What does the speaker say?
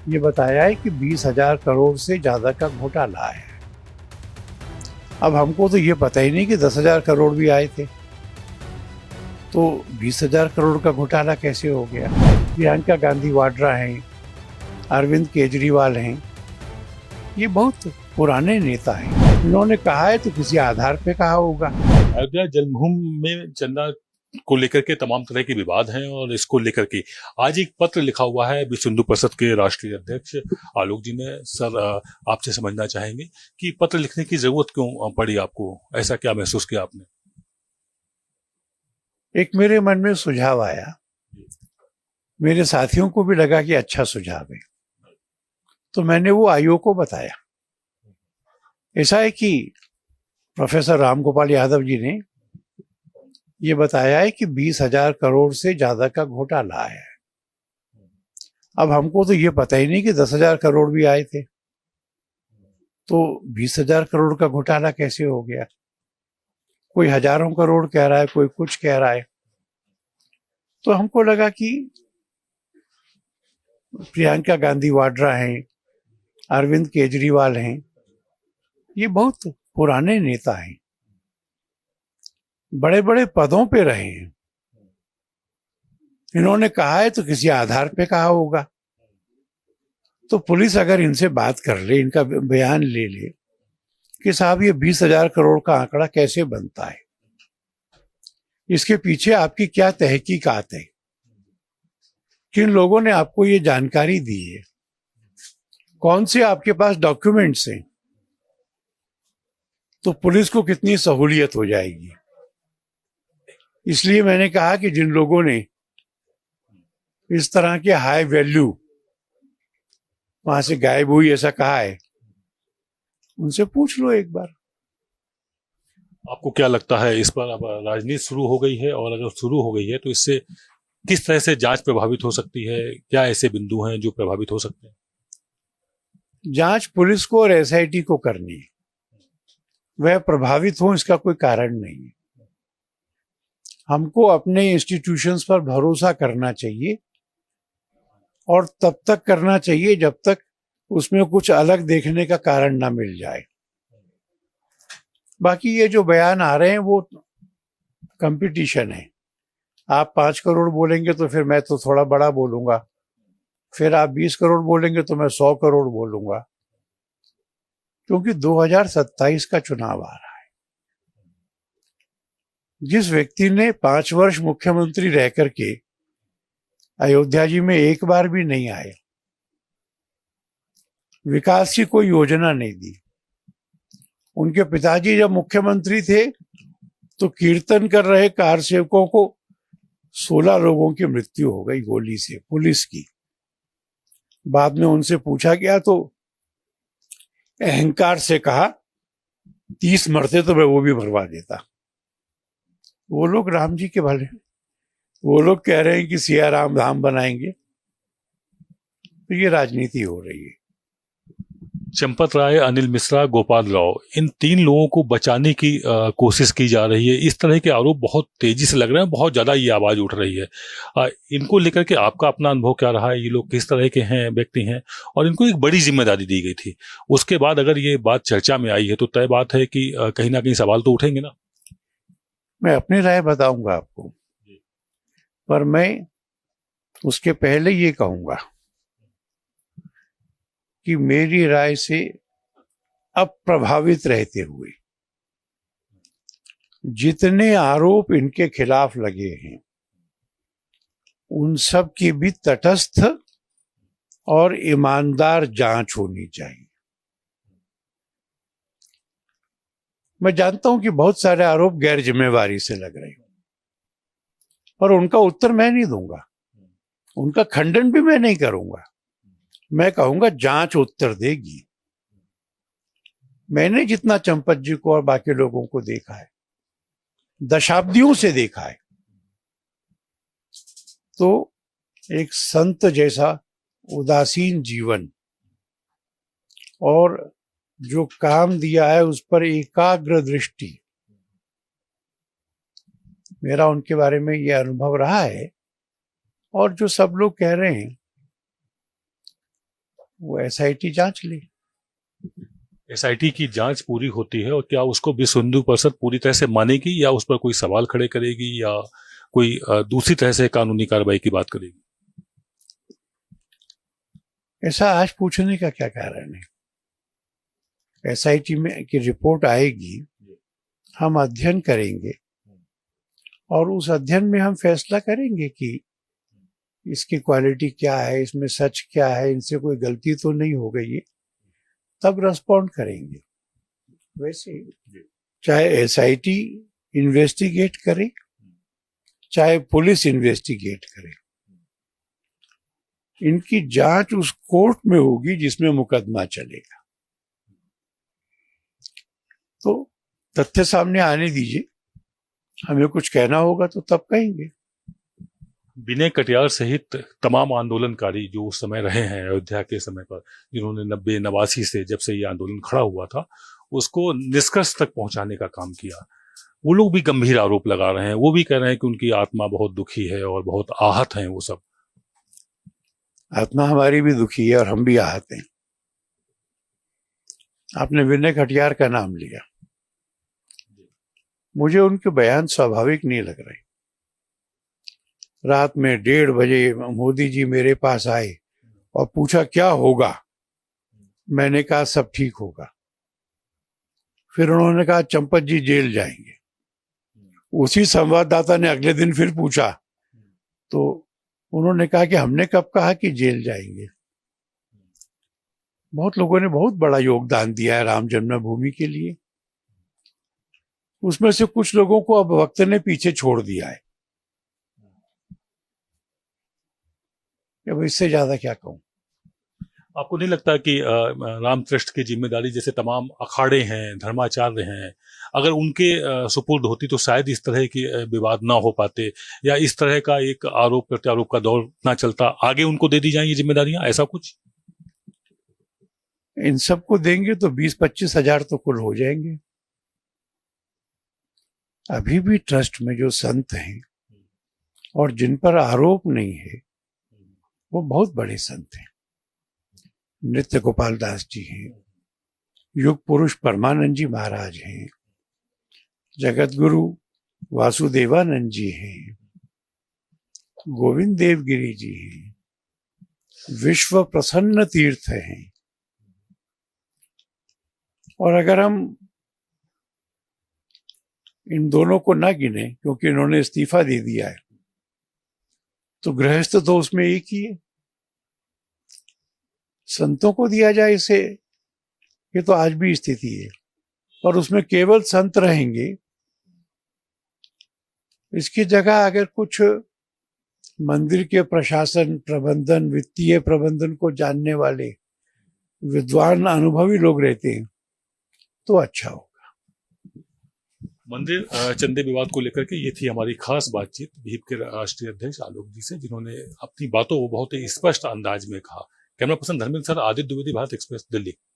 ये बताया है कि 20,000 करोड़ से ज़्यादा का घोटाला है। अब हमको तो ये पता ही नहीं कि 10,000 करोड़ भी आए थे, तो 20,000 करोड़ का घोटाला कैसे हो गया? प्रियंका गांधी वाड्रा हैं, अरविंद केजरीवाल हैं, ये बहुत पुराने नेता हैं। इन्होंने कहा है तो किसी आधार पे कहा होगा। अयोध्या जन्मभूमि में चंदा को लेकर के तमाम तरह के विवाद हैं और इसको लेकर के आज एक पत्र लिखा हुआ है विश्व हिंदू परिषद के राष्ट्रीय अध्यक्ष आलोक जी ने। सर, आपसे समझना चाहेंगे कि पत्र लिखने की जरूरत क्यों पड़ी आपको, ऐसा क्या महसूस किया आपने? एक मेरे मन में सुझाव आया, मेरे साथियों को भी लगा कि अच्छा सुझाव है, तो मैंने वो आयोग को बताया। ऐसा है कि प्रोफेसर राम गोपाल यादव जी ने ये बताया है कि 20,000 करोड़ से ज्यादा का घोटाला है। अब हमको तो ये पता ही नहीं कि 10,000 करोड़ भी आए थे, तो 20,000 करोड़ का घोटाला कैसे हो गया? कोई हजारों करोड़ कह रहा है, कोई कुछ कह रहा है। तो हमको लगा कि प्रियंका गांधी वाड्रा हैं, अरविंद केजरीवाल हैं, ये बहुत पुराने नेता हैं, बड़े बड़े पदों पे रहे हैं। इन्होंने कहा है तो किसी आधार पे कहा होगा। तो पुलिस अगर इनसे बात कर ले, इनका बयान ले ले कि साहब ये 20,000 करोड़ का आंकड़ा कैसे बनता है, इसके पीछे आपकी क्या तहकीकात है, किन लोगों ने आपको ये जानकारी दी है, कौन से आपके पास डॉक्यूमेंट्स हैं, तो पुलिस को कितनी सहूलियत हो जाएगी। इसलिए मैंने कहा कि जिन लोगों ने इस तरह के हाई वैल्यू वहां से गायब हुई ऐसा कहा है, उनसे पूछ लो एक बार। आपको क्या लगता है इस पर? अब राजनीति शुरू हो गई है और अगर शुरू हो गई है तो इससे किस तरह से जांच प्रभावित हो सकती है? क्या ऐसे बिंदु हैं जो प्रभावित हो सकते हैं? जांच पुलिस को और एसआईटी को करनी है, वह प्रभावित हो इसका कोई कारण नहीं है। हमको अपने इंस्टीट्यूशंस पर भरोसा करना चाहिए और तब तक करना चाहिए जब तक उसमें कुछ अलग देखने का कारण ना मिल जाए। बाकी ये जो बयान आ रहे हैं वो कंपटीशन है। आप 5 करोड़ बोलेंगे तो फिर मैं तो थोड़ा बड़ा बोलूंगा, फिर आप 20 करोड़ बोलेंगे तो मैं 100 करोड़ बोलूंगा, क्योंकि 2027 का चुनाव आ रहा है। जिस व्यक्ति ने 5 वर्ष मुख्यमंत्री रह करके अयोध्या जी में एक बार भी नहीं आए, विकास की कोई योजना नहीं दी। उनके पिताजी जब मुख्यमंत्री थे तो कीर्तन कर रहे कार सेवकों को 16 लोगों की मृत्यु हो गई गोली से, पुलिस की। बाद में उनसे पूछा गया तो अहंकार से कहा 30 मरते तो मैं वो भी भरवा देता। वो लोग राम जी के भले, वो लोग कह रहे हैं कि सिया राम धाम बनाएंगे, तो ये राजनीति हो रही है। चंपत राय, अनिल मिश्रा, गोपाल राव, इन तीन लोगों को बचाने की कोशिश की जा रही है। इस तरह के आरोप बहुत तेजी से लग रहे हैं, बहुत ज्यादा ये आवाज उठ रही है। इनको लेकर के आपका अपना अनुभव क्या रहा है? ये लोग किस तरह के हैं, व्यक्ति हैं, और इनको एक बड़ी जिम्मेदारी दी गई थी। उसके बाद अगर ये बात चर्चा में आई है तो तय बात है कि कहीं ना कहीं सवाल तो उठेंगे ना। मैं अपनी राय बताऊंगा आपको, पर मैं उसके पहले ये कहूंगा कि मेरी राय से अप्रभावित रहते हुए जितने आरोप इनके खिलाफ लगे हैं उन सब की भी तटस्थ और ईमानदार जांच होनी चाहिए। मैं जानता हूं कि बहुत सारे आरोप गैर जिम्मेवारी से लग रहे हैं, पर उनका उत्तर मैं नहीं दूंगा, उनका खंडन भी मैं नहीं करूंगा। मैं कहूंगा जांच उत्तर देगी। मैंने जितना चंपत जी को और बाकी लोगों को देखा है, दशाब्दियों से देखा है, तो एक संत जैसा उदासीन जीवन और जो काम दिया है उस पर एकाग्र दृष्टि, मेरा उनके बारे में यह अनुभव रहा है। और जो सब लोग कह रहे हैं वो एसआईटी जांच ले। एसआईटी की जांच पूरी होती है, और क्या उसको विश्व हिंदू परिषद पूरी तरह से मानेगी, या उस पर कोई सवाल खड़े करेगी, या कोई दूसरी तरह से कानूनी कार्रवाई की बात करेगी? ऐसा आज पूछने का क्या कारण है? एसआईटी में की रिपोर्ट आएगी, हम अध्ययन करेंगे और उस अध्ययन में हम फैसला करेंगे कि इसकी क्वालिटी क्या है, इसमें सच क्या है, इनसे कोई गलती तो नहीं हो गई है, तब रेस्पॉन्ड करेंगे। वैसे चाहे एसआईटी इन्वेस्टिगेट करे, चाहे पुलिस इन्वेस्टिगेट करे, इनकी जांच उस कोर्ट में होगी जिसमें मुकदमा चलेगा। तो तथ्य सामने आने दीजिए, हमें कुछ कहना होगा तो तब कहेंगे। विनय कटियार सहित तमाम आंदोलनकारी जो उस समय रहे हैं अयोध्या के समय पर, जिन्होंने 89 से जब से ये आंदोलन खड़ा हुआ था, उसको निष्कर्ष तक पहुंचाने का काम किया, वो लोग भी गंभीर आरोप लगा रहे हैं। वो भी कह रहे हैं कि उनकी आत्मा बहुत दुखी है और बहुत आहत हैं वो सब। आत्मा हमारी भी दुखी है और हम भी आहत हैं। आपने विनय कटियार का नाम लिया, मुझे उनके बयान स्वाभाविक नहीं लग रहे। रात में 1:30 बजे मोदी जी मेरे पास आए और पूछा क्या होगा, मैंने कहा सब ठीक होगा। फिर उन्होंने कहा चंपत जी जेल जाएंगे। उसी संवाददाता ने अगले दिन फिर पूछा तो उन्होंने कहा कि हमने कब कहा कि जेल जाएंगे। बहुत लोगों ने बहुत बड़ा योगदान दिया है राम जन्मभूमि के लिए, उसमें से कुछ लोगों को अब वक्त ने पीछे छोड़ दिया है। अब इससे ज्यादा क्या कहूं। आपको नहीं लगता कि राम ट्रस्ट की जिम्मेदारी, जैसे तमाम अखाड़े हैं, धर्माचार्य हैं, अगर उनके सुपुर्द होती तो शायद इस तरह के विवाद ना हो पाते, या इस तरह का एक आरोप प्रत्यारोप का दौर ना चलता, आगे उनको दे दी जाएं ये जिम्मेदारियां, ऐसा कुछ? इन सबको देंगे तो 20-25 हजार तो कुल हो जाएंगे। अभी भी ट्रस्ट में जो संत हैं और जिन पर आरोप नहीं है वो बहुत बड़े संत हैं। नित्य गोपाल दास जी हैं, युग पुरुष परमानंद जी महाराज हैं, जगत गुरु वासुदेवानंद जी हैं, गोविंद देवगिरी जी हैं, विश्व प्रसन्न तीर्थ हैं। और अगर हम इन दोनों को ना गिने, क्योंकि इन्होंने इस्तीफा दे दिया है, तो गृहस्थ तो उसमें एक ही है। संतों को दिया जाए इसे, ये तो आज भी स्थिति है, और उसमें केवल संत रहेंगे। इसकी जगह अगर कुछ मंदिर के प्रशासन, प्रबंधन, वित्तीय प्रबंधन को जानने वाले विद्वान, अनुभवी लोग रहते हैं तो अच्छा होगा। मंदिर चंदे विवाद को लेकर के ये थी हमारी खास बातचीत भीप के राष्ट्रीय अध्यक्ष आलोक जी से, जिन्होंने अपनी बातों को बहुत ही स्पष्ट अंदाज में कहा। Camera person Dharmendra sir, Aditya Dwivedi, Bharat express, Delhi.